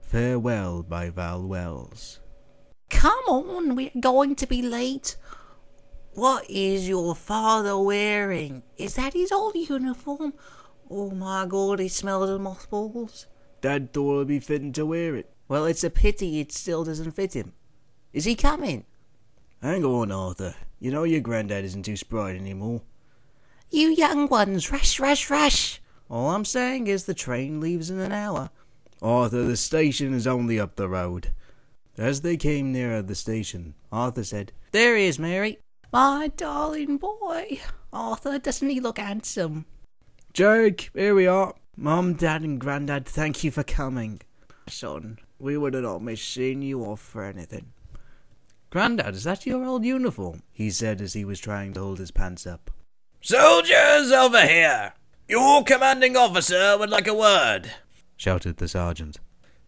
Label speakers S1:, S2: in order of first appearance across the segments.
S1: Farewell by Val Wells.
S2: Come on, we're going to be late. What is your father wearing? Is that his old uniform? Oh my God, it smells of mothballs.
S1: Dad thought it'd be fitting to wear it.
S2: Well, it's a pity it still doesn't fit him. Is he coming?
S1: Hang on, Arthur. You know your granddad isn't too spry anymore.
S2: You young ones, rush, rush, rush.
S1: All I'm saying is the train leaves in an hour. Arthur, the station is only up the road. As they came nearer the station, Arthur said,
S2: There he is, Mary. My darling boy. Arthur, doesn't he look handsome?
S1: Jake, here we are. Mum, Dad and Grandad, thank you for coming.
S2: Son,
S1: we would have not missed seeing you off for anything.
S2: Grandad, is that your old uniform?
S1: He said as he was trying to hold his pants up.
S3: Soldiers over here! Your commanding officer would like a word,
S1: shouted the sergeant.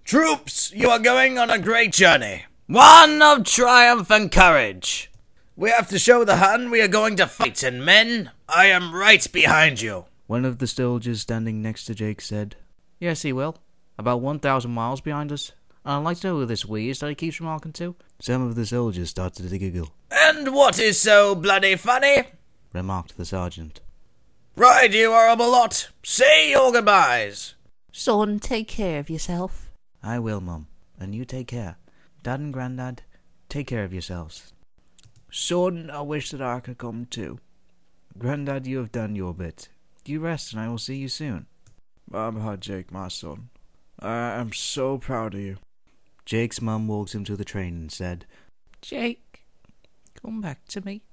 S3: Troops, you are going on a great journey. One of triumph and courage. We have to show the Hun we are going to fight, and men, I am right behind you.
S1: One of the soldiers standing next to Jake said,
S2: Yes, he will. About 1,000 miles behind us. I'd like to know who this we is that he keeps remarking to.
S1: Some of the soldiers started to giggle.
S3: And what is so bloody funny?
S1: Remarked the sergeant.
S3: Right, you horrible lot. Say your goodbyes.
S2: Son, take care of yourself.
S1: I will, Mum. And you take care. Dad and Grandad, take care of yourselves. Son, I wish that I could come too. Grandad, you have done your bit. You rest and I will see you soon. Bye-bye, Jake, my son. I am so proud of you. Jake's mum walked him to the train and said,
S2: Jake, come back to me.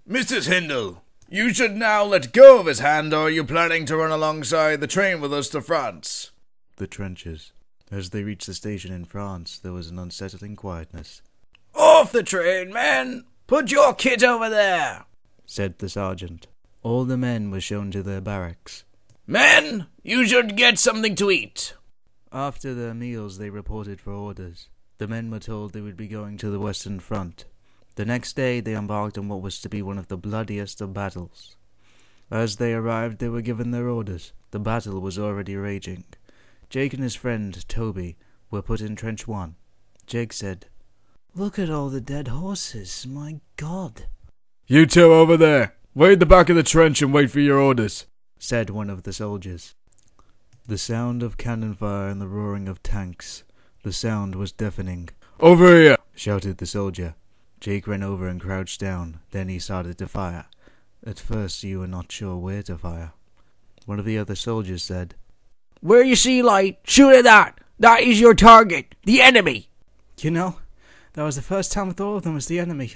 S3: Mrs. Hindle, you should now let go of his hand, or are you planning to run alongside the train with us to France?
S1: The trenches. As they reached the station in France, there was an unsettling quietness.
S3: Off the train, men! Put your kit over there!
S1: Said the sergeant. All the men were shown to their barracks.
S3: Men, you should get something to eat.
S1: After their meals, they reported for orders. The men were told they would be going to the Western Front. The next day, they embarked on what was to be one of the bloodiest of battles. As they arrived, they were given their orders. The battle was already raging. Jake and his friend, Toby, were put in Trench 1. Jake said, Look at all the dead horses, my God.
S4: You two over there, wait at the back of the trench and wait for your orders,
S1: said one of the soldiers. The sound of cannon fire and the roaring of tanks. The sound was deafening.
S4: Over here,
S1: shouted the soldier. Jake ran over and crouched down. Then he started to fire. At first you were not sure where to fire. One of the other soldiers said,
S3: Where you see light, shoot at that. That is your target, the enemy.
S1: You know, that was the first time I thought of them as the enemy.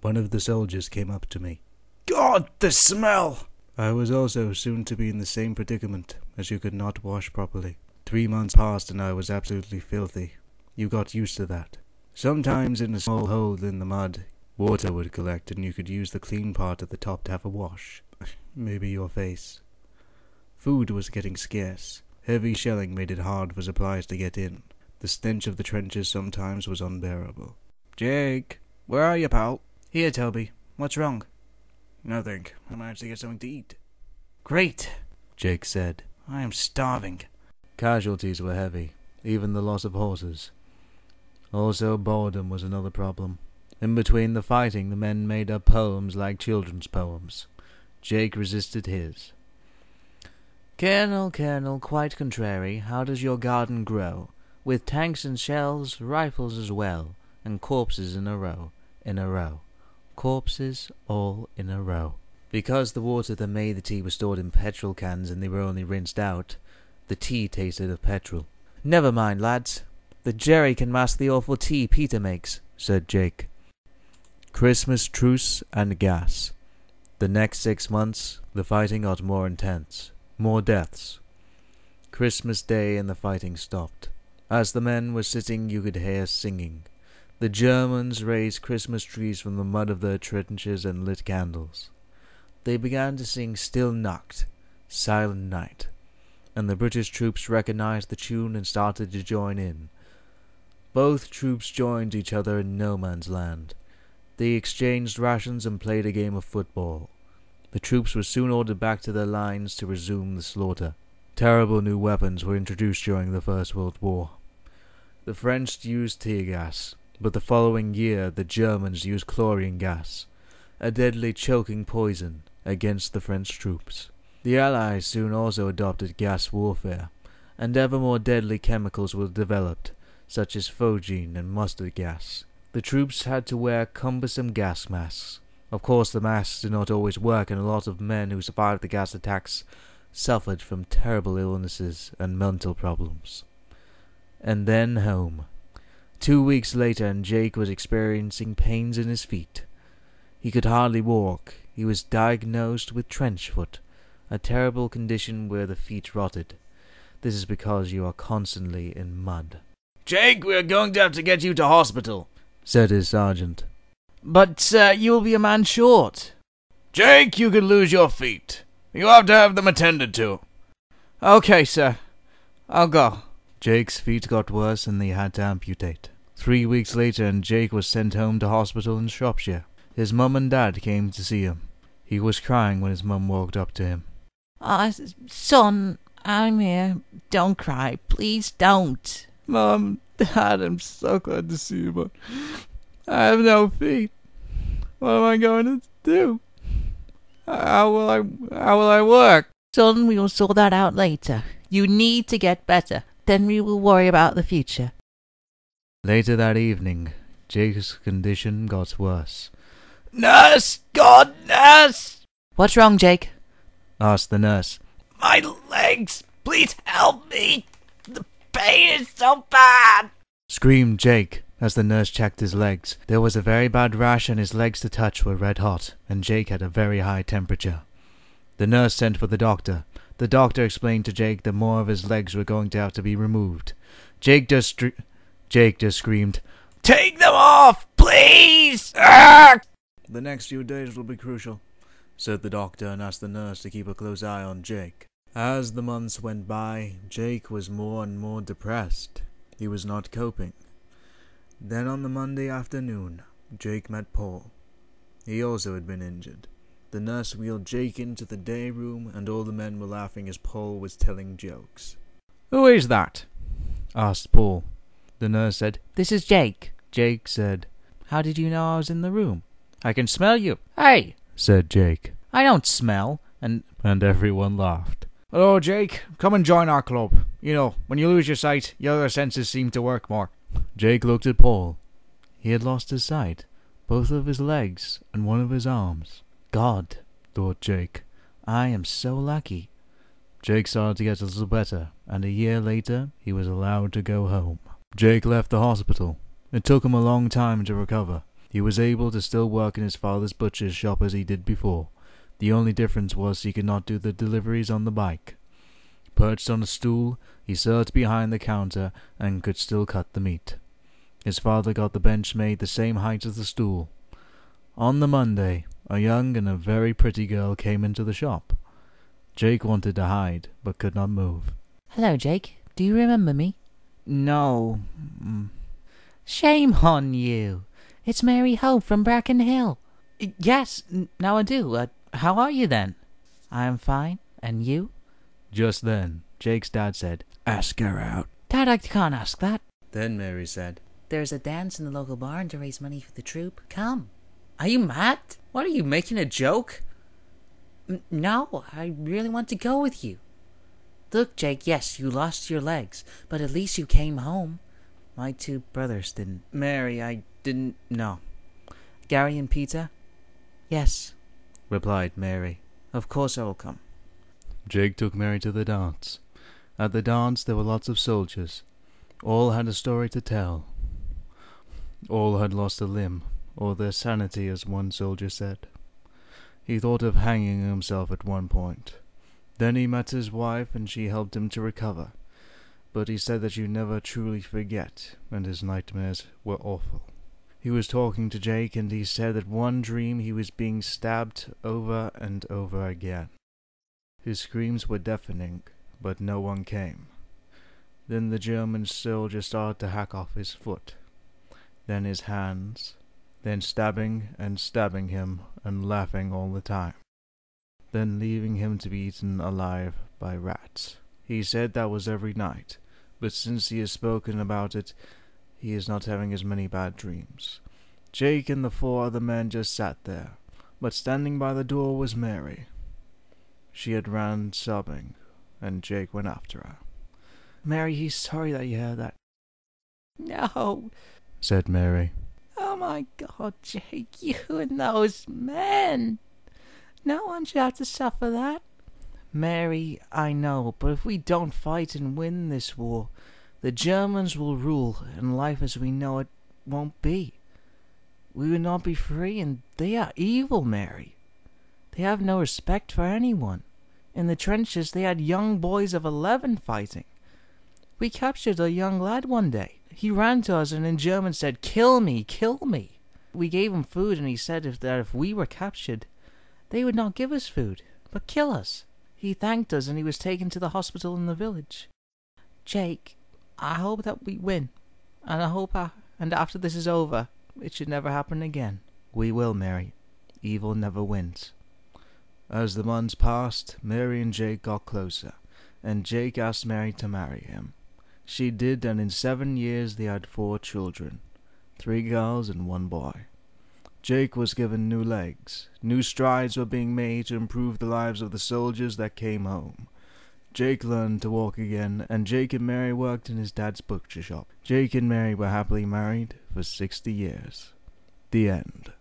S1: One of the soldiers came up to me.
S3: God, the smell!
S1: I was also soon to be in the same predicament, as you could not wash properly. 3 months passed and I was absolutely filthy. You got used to that. Sometimes in a small hole in the mud, water would collect and you could use the clean part at the top to have a wash. Maybe your face. Food was getting scarce. Heavy shelling made it hard for supplies to get in. The stench of the trenches sometimes was unbearable. Jake, where are you, pal? Here, Toby. What's wrong? Nothing. I managed to get something to eat. Great, Jake said. I am starving. Casualties were heavy, even the loss of horses. Also, boredom was another problem. In between the fighting, the men made up poems like children's poems. Jake resisted his. Colonel, Colonel, quite contrary, how does your garden grow? With tanks and shells, rifles as well, and corpses in a row, Corpses all in a row. Because the water that made the tea was stored in petrol cans and they were only rinsed out, the tea tasted of petrol. Never mind, lads. The jerry can mask the awful tea Peter makes, said Jake. Christmas, truce, and gas. The next 6 months, the fighting got more intense. More deaths. Christmas Day and the fighting stopped. As the men were sitting, you could hear singing. The Germans raised Christmas trees from the mud of their trenches and lit candles. They began to sing Still Nacht, Silent Night, and the British troops recognized the tune and started to join in. Both troops joined each other in no man's land. They exchanged rations and played a game of football. The troops were soon ordered back to their lines to resume the slaughter. Terrible new weapons were introduced during the First World War. The French used tear gas, but the following year the Germans used chlorine gas, a deadly choking poison, against the French troops. The Allies soon also adopted gas warfare, and ever more deadly chemicals were developed, such as phosgene and mustard gas. The troops had to wear cumbersome gas masks. Of course, the masks did not always work, and a lot of men who survived the gas attacks suffered from terrible illnesses and mental problems. And then home. 2 weeks later, and Jake was experiencing pains in his feet. He could hardly walk. He was diagnosed with trench foot, a terrible condition where the feet rotted. This is because you are constantly in mud.
S3: Jake, we're going to have to get you to hospital,
S1: said his sergeant.
S3: But, sir, you will be a man short. Jake, you could lose your feet. You have to have them attended to.
S2: Okay, sir. I'll go.
S1: Jake's feet got worse and they had to amputate. 3 weeks later, and Jake was sent home to hospital in Shropshire. His mum and dad came to see him. He was crying when his mum walked up to him.
S2: Son, I'm here. Don't cry. Please don't.
S4: Mom, Dad, I'm so glad to see you, but I have no feet. What am I going to do? How will I work?
S2: Son, we will sort that out later. You need to get better. Then we will worry about the future.
S1: Later that evening, Jake's condition got worse.
S3: Nurse! God, nurse!
S2: What's wrong, Jake?
S1: Asked the nurse.
S3: My legs! Please help me! The pain is so bad!
S1: Screamed Jake as the nurse checked his legs. There was a very bad rash and his legs to touch were red hot, and Jake had a very high temperature. The nurse sent for the doctor. The doctor explained to Jake that more of his legs were going to have to be removed. Jake just screamed,
S3: "Take them off, please!" Ah!
S1: "The next few days will be crucial," said the doctor, and asked the nurse to keep a close eye on Jake. As the months went by, Jake was more and more depressed. He was not coping. Then on the Monday afternoon, Jake met Paul. He also had been injured. The nurse wheeled Jake into the day room, and all the men were laughing as Paul was telling jokes.
S2: "Who is that?"
S1: asked Paul. The nurse said,
S2: "This is Jake."
S1: Jake said,
S2: "How did you know I was in the room?"
S1: "I can smell you."
S2: "Hey!"
S1: said Jake.
S2: "I don't smell."
S1: And everyone laughed.
S4: "Hello, Jake. Come and join our club. You know, when you lose your sight, your other senses seem to work more."
S1: Jake looked at Paul. He had lost his sight, both of his legs and one of his arms. God, thought Jake, I am so lucky. Jake started to get a little better, and a year later he was allowed to go home. Jake left the hospital. It took him a long time to recover. He was able to still work in his father's butcher's shop as he did before. The only difference was he could not do the deliveries on the bike. Perched on a stool, he sat behind the counter and could still cut the meat. His father got the bench made the same height as the stool. On the Monday, a young and a very pretty girl came into the shop. Jake wanted to hide, but could not move.
S2: "Hello, Jake. Do you remember me?"
S1: "No."
S2: "Shame on you. It's Mary Hope from Bracken Hill." "Yes, now I do. How are you then?" "I am fine. And you?"
S1: Just then, Jake's dad said, "Ask her out."
S2: "Dad, I can't ask that."
S1: Then Mary said,
S2: "There's a dance in the local barn to raise money for the troop. Come." "Are you mad? What, are you making a joke?" "No, I really want to go with you." "Look, Jake, yes, you lost your legs, but at least you came home. My two brothers didn't." "Mary, I didn't know." "Gary and Peter?" "Yes," replied Mary. "Of course I will come."
S1: Jake took Mary to the dance. At the dance there were lots of soldiers. All had a story to tell. All had lost a limb, or their sanity, as one soldier said. He thought of hanging himself at one point. Then he met his wife, and she helped him to recover. But he said that you never truly forget, and his nightmares were awful. He was talking to Jake, and he said that one dream he was being stabbed over and over again. His screams were deafening, but no one came. Then the German soldier started to hack off his foot, then his hands, then stabbing and stabbing him and laughing all the time, then leaving him to be eaten alive by rats. He said that was every night, but since he has spoken about it, he is not having as many bad dreams. Jake and the 4 other men just sat there, but standing by the door was Mary. She had ran sobbing, and Jake went after her.
S4: Mary, he's sorry that you heard that. No,
S1: said Mary.
S4: Oh my God, Jake, you and those men. No one should have to suffer that. Mary, I know, but if we don't fight and win this war, the Germans will rule, and life as we know it won't be. We will not be free, and they are evil, Mary. They have no respect for anyone. In the trenches, they had young boys of 11 fighting. We captured a young lad one day. He ran to us and in German said, "Kill me, kill me." We gave him food, and he said that if we were captured, they would not give us food, but kill us. He thanked us, and he was taken to the hospital in the village. Jake, I hope that we win, and I hope and after this is over, it should never happen again.
S1: We will, Mary. Evil never wins. As the months passed, Mary and Jake got closer, and Jake asked Mary to marry him. She did, and in 7 years they had 4 children, 3 girls and 1 boy. Jake was given new legs. New strides were being made to improve the lives of the soldiers that came home. Jake learned to walk again, and Jake and Mary worked in his dad's butcher shop. Jake and Mary were happily married for 60 years. The end.